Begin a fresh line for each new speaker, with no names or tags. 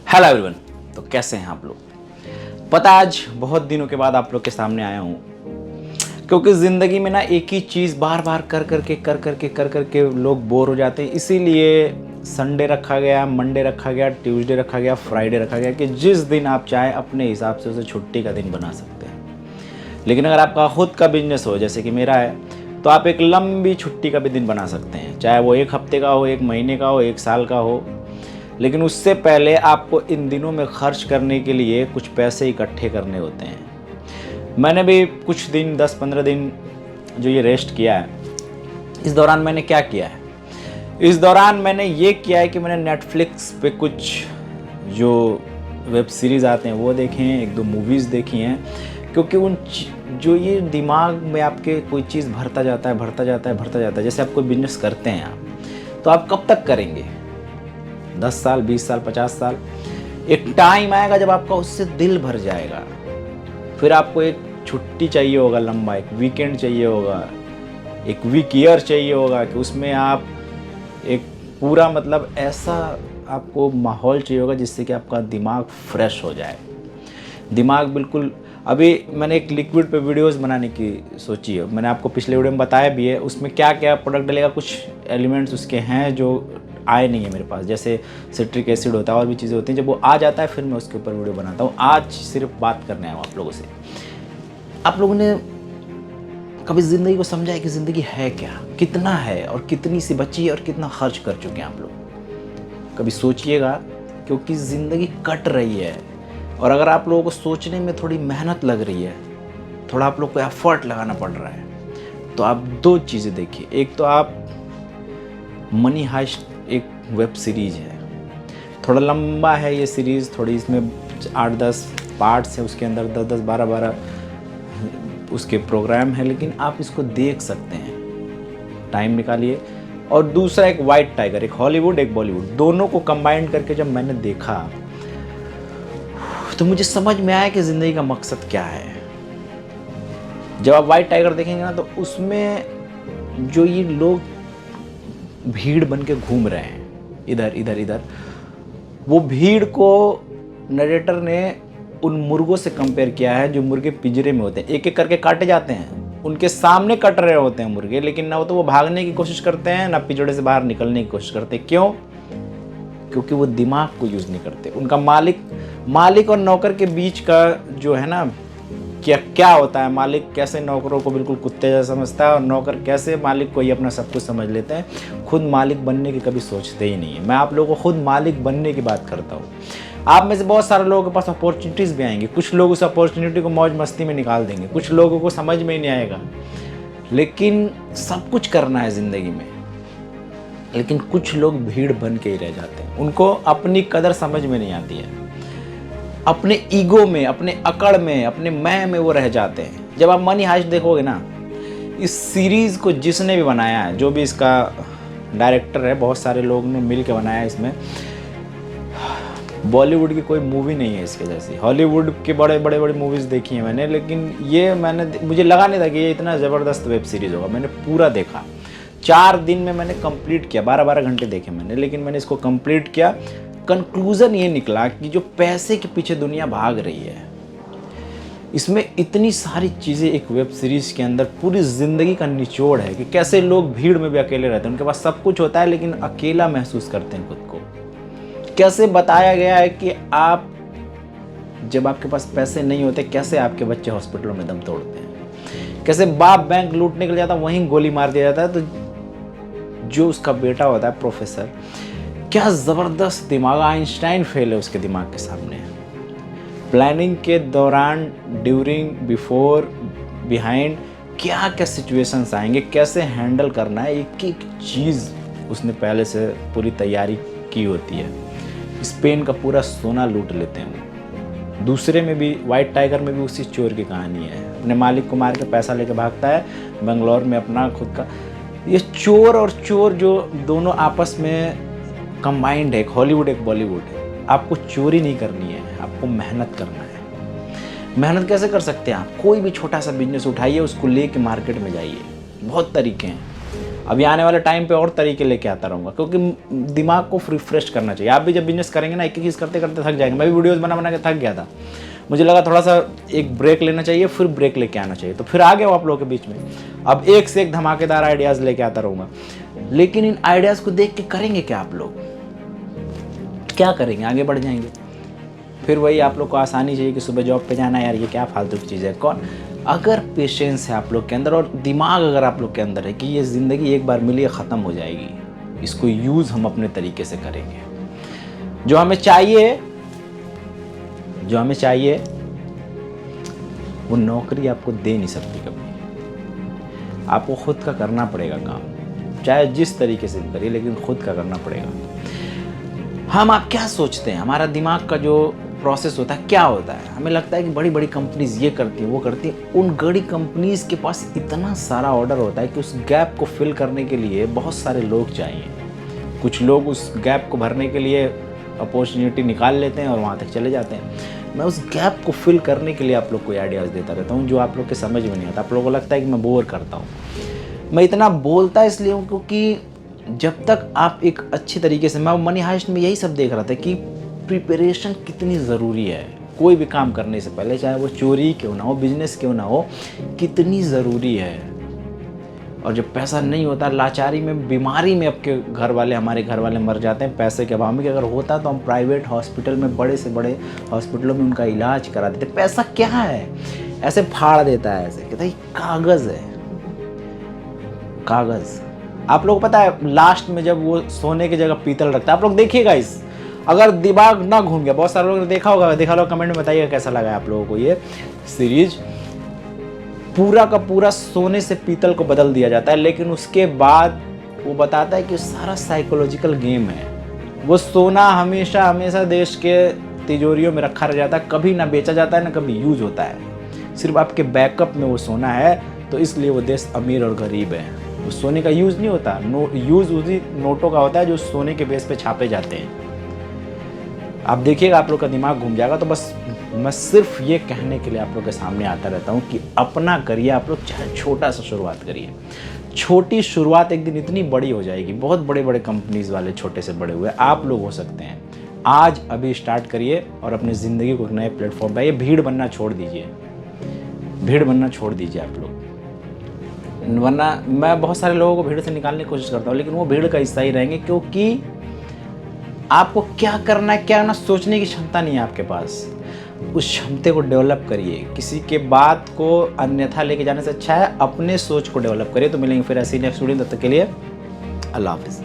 Hello everyone. तो कैसे हैं आप लोग? पता आज बहुत दिनों के बाद आप लोग के सामने आया हूँ, क्योंकि ज़िंदगी में ना एक ही चीज़ बार बार कर करके लोग बोर हो जाते हैं। इसीलिए संडे रखा गया, मंडे रखा गया, ट्यूसडे रखा गया, फ्राइडे रखा गया कि जिस दिन आप चाहें अपने हिसाब से उसे छुट्टी का दिन बना सकते हैं। लेकिन अगर आपका खुद का बिजनेस हो, जैसे कि मेरा है, तो आप एक लंबी छुट्टी का भी दिन बना सकते हैं, चाहे वो 1 हफ्ते का हो, 1 महीने का हो, 1 साल का हो। लेकिन उससे पहले आपको इन दिनों में खर्च करने के लिए कुछ पैसे इकट्ठे करने होते हैं। मैंने भी कुछ दिन 10-15 दिन जो ये रेस्ट किया है, इस दौरान मैंने क्या किया है? इस दौरान मैंने ये किया है कि मैंने नेटफ्लिक्स पे कुछ जो वेब सीरीज़ आते हैं वो देखे हैं, 1-2 मूवीज़ देखी हैं, क्योंकि जो ये दिमाग में आपके कोई चीज़ भरता जाता है। जैसे आप कोई बिजनेस करते हैं तो आप कब तक करेंगे? 10 साल, 20 साल, 50 साल? एक टाइम आएगा जब आपका उससे दिल भर जाएगा। फिर आपको एक छुट्टी चाहिए होगा, लंबा एक वीकेंड चाहिए होगा, एक वीक ईयर चाहिए होगा कि उसमें आप एक पूरा मतलब ऐसा आपको माहौल चाहिए होगा जिससे कि आपका दिमाग फ्रेश हो जाए। दिमाग बिल्कुल, अभी मैंने एक लिक्विड पे वीडियोस बनाने की सोची है, मैंने आपको पिछले वीडियो में बताया भी है। उसमें क्या क्या प्रोडक्ट डलेगा, कुछ एलिमेंट्स उसके हैं जो आए नहीं है मेरे पास, जैसे सिट्रिक एसिड होता है और भी चीज़ें होती हैं। जब वो आ जाता है फिर मैं उसके ऊपर वीडियो बनाता हूँ। आज सिर्फ बात करने आया हूँ आप लोगों से। आप लोगों ने कभी ज़िंदगी को समझा है कि ज़िंदगी है क्या, कितना है और कितनी सी बची है और कितना खर्च कर चुके हैं आप लोग? कभी सोचिएगा, क्योंकि ज़िंदगी कट रही है और अगर आप लोगों को सोचने में थोड़ी मेहनत लग रही है, थोड़ा आप लोग को एफर्ट लगाना पड़ रहा है, तो आप 2 चीज़ें देखिए। एक तो आप मनी हाइस्ट एक वेब सीरीज़ है, थोड़ा लंबा है ये सीरीज़, थोड़ी इसमें 8-10 पार्ट्स हैं, उसके अंदर 10-10, 12-12 उसके प्रोग्राम है, लेकिन आप इसको देख सकते हैं, टाइम निकालिए। और दूसरा एक वाइट टाइगर, एक हॉलीवुड एक बॉलीवुड, दोनों को कंबाइन करके जब मैंने देखा तो मुझे समझ में आया कि ज़िंदगी का मकसद क्या है। जब आप वाइट टाइगर देखेंगे ना, तो उसमें जो ये लोग भीड़ बन के घूम रहे हैं इधर इधर इधर, वो भीड़ को नरेटर ने उन मुर्गों से कंपेयर किया है जो मुर्गे पिंजरे में होते हैं, एक एक करके काटे जाते हैं, उनके सामने कट रहे होते हैं मुर्गे, लेकिन ना तो वो भागने की कोशिश करते हैं, ना पिंजरे से बाहर निकलने की कोशिश करते। क्यों? क्योंकि वो दिमाग को यूज़ नहीं करते। उनका मालिक और नौकर के बीच का जो है ना, क्या होता है, मालिक कैसे नौकरों को बिल्कुल कुत्ते जैसा समझता है और नौकर कैसे मालिक को ही अपना सब कुछ समझ लेते हैं। खुद मालिक बनने की कभी सोचते ही नहीं है। मैं आप लोगों को खुद मालिक बनने की बात करता हूँ। आप में से बहुत सारे लोगों के पास अपॉर्चुनिटीज़ भी आएंगी, कुछ लोग उस अपॉर्चुनिटी को मौज मस्ती में निकाल देंगे, कुछ लोगों को समझ में ही नहीं आएगा। लेकिन सब कुछ करना है ज़िंदगी में, लेकिन कुछ लोग भीड़ बन के ही रह जाते हैं, उनको अपनी कदर समझ में नहीं आती है, अपने ईगो में, अपने अकड़ में, अपने मैं में वो रह जाते हैं। जब आप मनी हाइस्ट देखोगे ना, इस सीरीज़ को जिसने भी बनाया है, जो भी इसका डायरेक्टर है, बहुत सारे लोग ने मिल के बनाया है। इसमें बॉलीवुड की कोई मूवी नहीं है इसके जैसी। हॉलीवुड के बड़े मूवीज़ देखी हैं मैंने, लेकिन ये मुझे लगा नहीं था कि ये इतना ज़बरदस्त वेब सीरीज़ होगा। मैंने पूरा देखा, 4 दिन में मैंने कंप्लीट किया, 12-12 घंटे देखे मैंने, लेकिन मैंने इसको कंप्लीट किया। कंक्लूज़न ये निकला कि जो पैसे के पीछे दुनिया भाग रही है, इसमें इतनी सारी चीज़ें एक वेब सीरीज़ के अंदर, पूरी ज़िंदगी का निचोड़ है कि कैसे लोग भीड़ में भी अकेले रहते हैं, उनके पास सब कुछ होता है लेकिन अकेला महसूस करते हैं खुद को। कैसे बताया गया है कि आप जब आपके पास पैसे नहीं होते, कैसे आपके बच्चे हॉस्पिटलों में दम तोड़ते हैं, कैसे बाप बैंक लूटने के लिए जाता है, वहीं गोली मार दिया जाता है, तो जो उसका बेटा होता है प्रोफेसर, क्या ज़बरदस्त दिमाग, आइंस्टाइन फेल है उसके दिमाग के सामने। प्लानिंग के दौरान, ड्यूरिंग, बिफोर, बिहाइंड, क्या क्या सिचुएशंस आएंगे, कैसे हैंडल करना है, एक एक चीज़ उसने पहले से पूरी तैयारी की होती है। स्पेन का पूरा सोना लूट लेते हैं। दूसरे में भी, वाइट टाइगर में भी उसी चोर की कहानी है, अपने मालिक को मार के पैसा लेके भागता है, बेंगलोर में अपना खुद का। ये चोर और चोर जो दोनों आपस में कंबाइंड है, एक हॉलीवुड एक बॉलीवुड है। आपको चोरी नहीं करनी है, आपको मेहनत करना है। मेहनत कैसे कर सकते हैं आप? कोई भी छोटा सा बिजनेस उठाइए, उसको लेके मार्केट में जाइए। बहुत तरीके हैं। अभी आने वाले टाइम पे और तरीके लेके आता रहूँगा, क्योंकि दिमाग को रिफ्रेश करना चाहिए। आप भी जब बिजनेस करेंगे ना, एक एक चीज़ करते करते थक जाएंगे। मैं भी वीडियोज़ बना के थक गया था, मुझे लगा थोड़ा सा एक ब्रेक लेना चाहिए, फिर ब्रेक लेके आना चाहिए, तो फिर आ गया वो आप लोगों के बीच में। अब एक से एक धमाकेदार आइडियाज़ लेके आता रहूँगा। लेकिन इन आइडियाज़ को देख के करेंगे क्या आप लोग? क्या करेंगे? आगे बढ़ जाएंगे। फिर वही आप लोग को आसानी चाहिए कि सुबह जॉब पे जाना, यार ये क्या फालतू की चीज़ है। कौन? अगर पेशेंस है आप लोग के अंदर और दिमाग अगर आप लोग के अंदर है कि ये ज़िंदगी एक बार मिली है, ख़त्म हो जाएगी, इसको यूज़ हम अपने तरीके से करेंगे। जो हमें चाहिए वो नौकरी आपको दे नहीं सकती कभी। आपको खुद का करना पड़ेगा काम, चाहे जिस तरीके से भी करिए, लेकिन खुद का करना पड़ेगा। आप क्या सोचते हैं, हमारा दिमाग का जो प्रोसेस होता है क्या होता है? हमें लगता है कि बड़ी बड़ी कंपनीज ये करती हैं, वो करती हैं। उन बड़ी कंपनीज के पास इतना सारा ऑर्डर होता है कि उस गैप को फिल करने के लिए बहुत सारे लोग चाहिए। कुछ लोग उस गैप को भरने के लिए अपॉर्चुनिटी निकाल लेते हैं और वहाँ तक चले जाते हैं। मैं उस गैप को फिल करने के लिए आप लोग को आइडियाज़ देता रहता हूँ, जो आप लोग के समझ में नहीं आता। आप लोगों को लगता है कि मैं बोर करता हूँ। मैं इतना बोलता इसलिए हूँ क्योंकि जब तक आप एक अच्छी तरीके से, मैं मनी हाइस्ट में यही सब देख रहा था कि प्रिपरेशन कितनी ज़रूरी है कोई भी काम करने से पहले, चाहे वो चोरी क्यों ना हो, बिजनेस क्यों ना हो, कितनी ज़रूरी है। और जब पैसा नहीं होता, लाचारी में, बीमारी में आपके हमारे घर वाले मर जाते हैं पैसे के अभाव में। कि अगर होता तो हम प्राइवेट हॉस्पिटल में, बड़े से बड़े हॉस्पिटलों में उनका इलाज करा देते। पैसा क्या है, ऐसे फाड़ देता है, ऐसे कहता है कागज़ है, कागज़। आप लोग पता है लास्ट में जब वो सोने की जगह पीतल रखता है, आप लोग देखिएगा इस, अगर दिमाग ना घूम गया, बहुत सारे लोगों ने देखा होगा कमेंट में बताइएगा कैसा लगा आप लोगों को ये सीरीज। पूरा का पूरा सोने से पीतल को बदल दिया जाता है, लेकिन उसके बाद वो बताता है कि सारा साइकोलॉजिकल गेम है। वो सोना हमेशा हमेशा देश के तिजोरियों में रखा रह जाता है, कभी ना बेचा जाता है ना कभी यूज होता है। सिर्फ आपके बैकअप में वो सोना है, तो इसलिए वो देश अमीर और गरीब है। वो सोने का यूज़ नहीं होता, यूज़ उसी नोटों का होता है जो सोने के बेस पे छापे जाते हैं। आप देखिएगा आप लोग का दिमाग घूम जाएगा। तो बस मैं सिर्फ ये कहने के लिए आप लोग के सामने आता रहता हूँ कि अपना करिए। आप लोग चाहे छोटा सा शुरुआत करिए, छोटी शुरुआत एक दिन इतनी बड़ी हो जाएगी। बहुत बड़े बड़े कंपनीज वाले छोटे से बड़े हुए आप लोग हो सकते हैं। आज अभी स्टार्ट करिए और अपनी ज़िंदगी को एक नए प्लेटफॉर्म पर, ये भीड़ बनना छोड़ दीजिए, भीड़ बनना छोड़ दीजिए आप लोग। वरना मैं बहुत सारे लोगों को भीड़ से निकालने की कोशिश करता हूँ, लेकिन वो भीड़ का हिस्सा ही रहेंगे, क्योंकि आपको क्या करना है, क्या ना सोचने की क्षमता नहीं है आपके पास। उस क्षमता को डेवलप करिए। किसी के बात को अन्यथा लेके जाने से अच्छा है अपने सोच को डेवलप करिए। तो मिलेंगे फिर ऐसी नेक्स्ट वीडियो, तब तक के लिए अल्लाह हाफिज़।